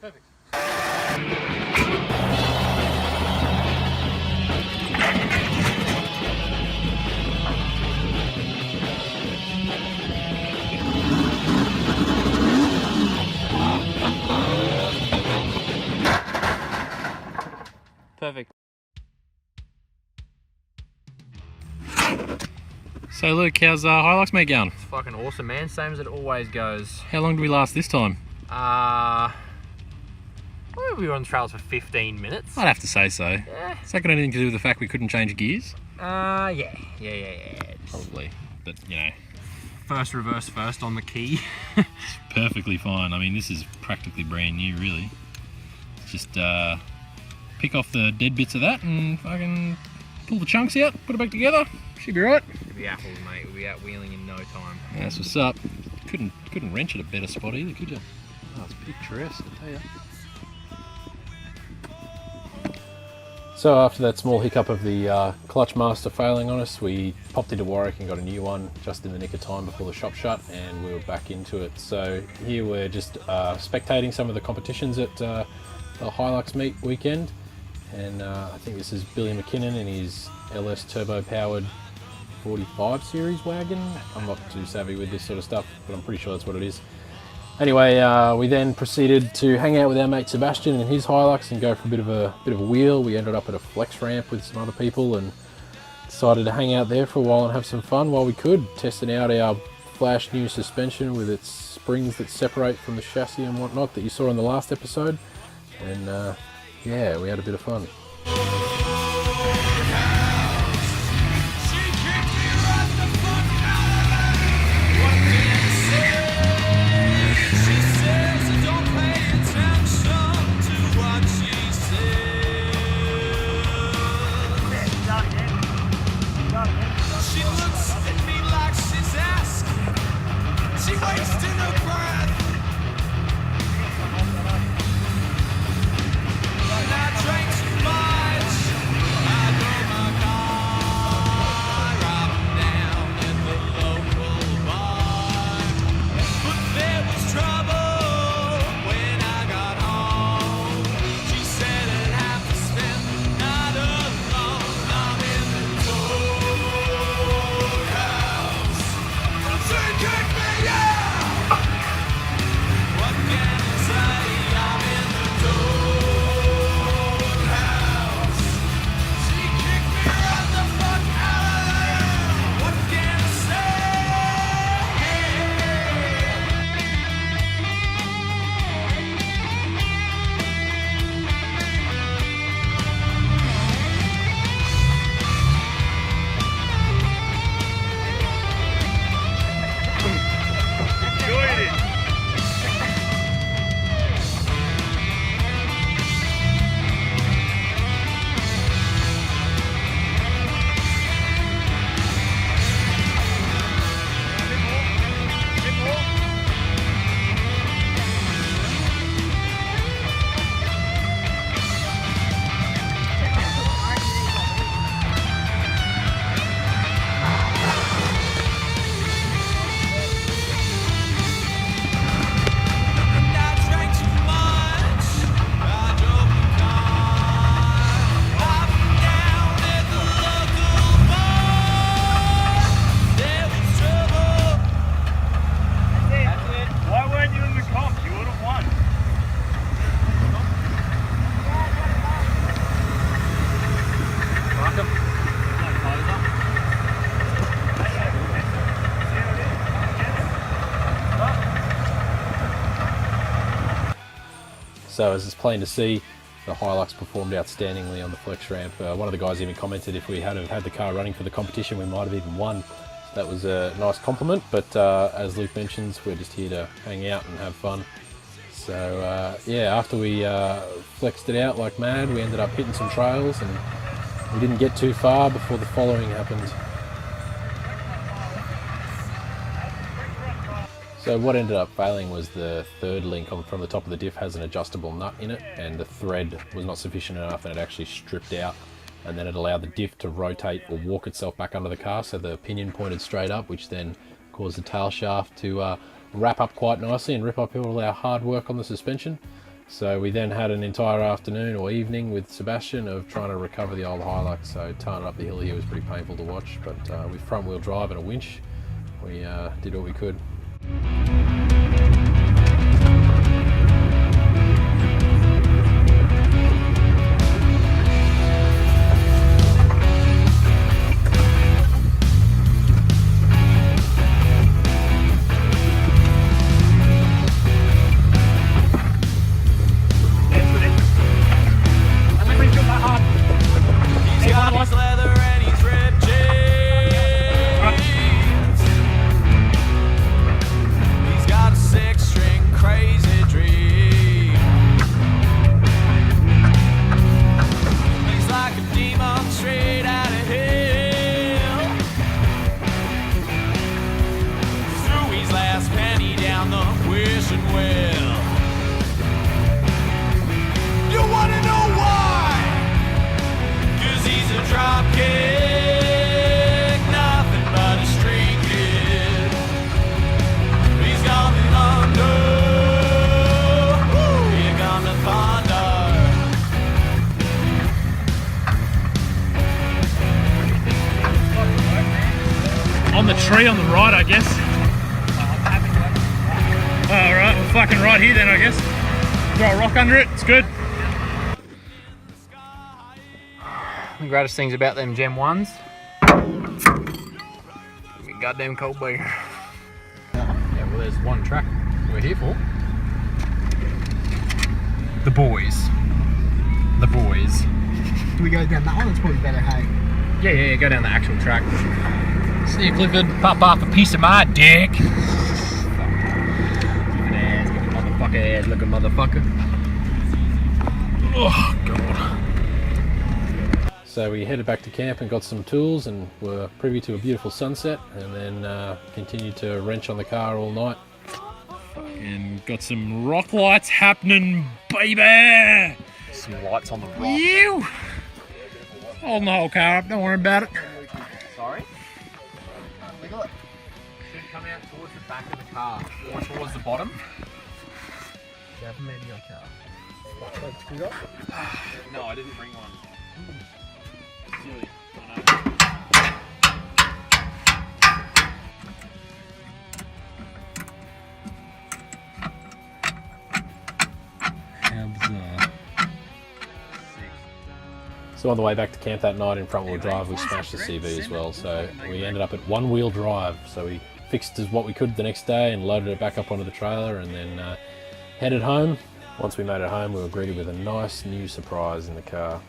Perfect. Perfect. So Luke, how's Hilux meet going? It's fucking awesome, man. Same as it always goes. How long do we last this time? Well, we were on the trails for 15 minutes. I'd have to say so. Yeah. Has that got anything to do with the fact we couldn't change gears? Yeah. Probably, but you know. First reverse first on the key. It's perfectly fine. I mean, this is practically brand new, really. Just pick off the dead bits of that and fucking pull the chunks out, put it back together. Should be right. Should be apples, mate. We'll be out wheeling in no time. That's what's up. Couldn't wrench at a better spot either, could you? Oh, it's picturesque, I tell you. So after that small hiccup of the clutch master failing on us, we popped into Warwick and got a new one just in the nick of time before the shop shut, and we were back into it. So here we're just spectating some of the competitions at the Hilux meet weekend, and I think this is Billy McKinnon in his LS turbo powered 45 series wagon. I'm not too savvy with this sort of stuff, but I'm pretty sure that's what it is. Anyway, we then proceeded to hang out with our mate Sebastian in his Hilux and go for a bit of a wheel. We ended up at a flex ramp with some other people and decided to hang out there for a while and have some fun while we could, testing out our flash new suspension with its springs that separate from the chassis and whatnot that you saw in the last episode. And yeah, we had a bit of fun. So as it's plain to see, the Hilux performed outstandingly on the flex ramp. One of the guys even commented if we had had the car running for the competition, we might have even won. So that was a nice compliment, but as Luke mentions, we're just here to hang out and have fun. So yeah, after we flexed it out like mad, we ended up hitting some trails and we didn't get too far before the following happened. So what ended up failing was the third link from the top of the diff has an adjustable nut in it, and the thread was not sufficient enough and it actually stripped out, and then it allowed the diff to rotate or walk itself back under the car, so the pinion pointed straight up, which then caused the tail shaft to wrap up quite nicely and rip up all our hard work on the suspension. So we then had an entire afternoon or evening with Sebastian of trying to recover the old Hilux. So towing it up the hill here was pretty painful to watch, but with front wheel drive and a winch, we did what we could. On the tree on the right, I guess. Alright, we're fucking right here then, I guess. Throw a rock under it, it's good. The greatest things about them Gem 1s, we goddamn cold beer. Yeah, well there's one track we're here for. The boys. The boys. Do we go down that one? It's probably better, hey? Yeah, go down the actual track. See you, Clifford, pop off a piece of my dick. Looking ass, looking motherfucker. Oh, God. So we headed back to camp and got some tools and were privy to a beautiful sunset, and then continued to wrench on the car all night. And got some rock lights happening, baby! Some lights on the rock. You! Holding the whole car up, don't worry about it. Sorry? Should come out towards the back of the car, or towards the bottom. Do you have a maybe your car? No, I didn't bring one. Silly. I know. So on the way back to camp that night in front wheel drive, we smashed the CV as well. So we ended up at one wheel drive. So we fixed as what we could the next day and loaded it back up onto the trailer and then headed home. Once we made it home, we were greeted with a nice new surprise in the car.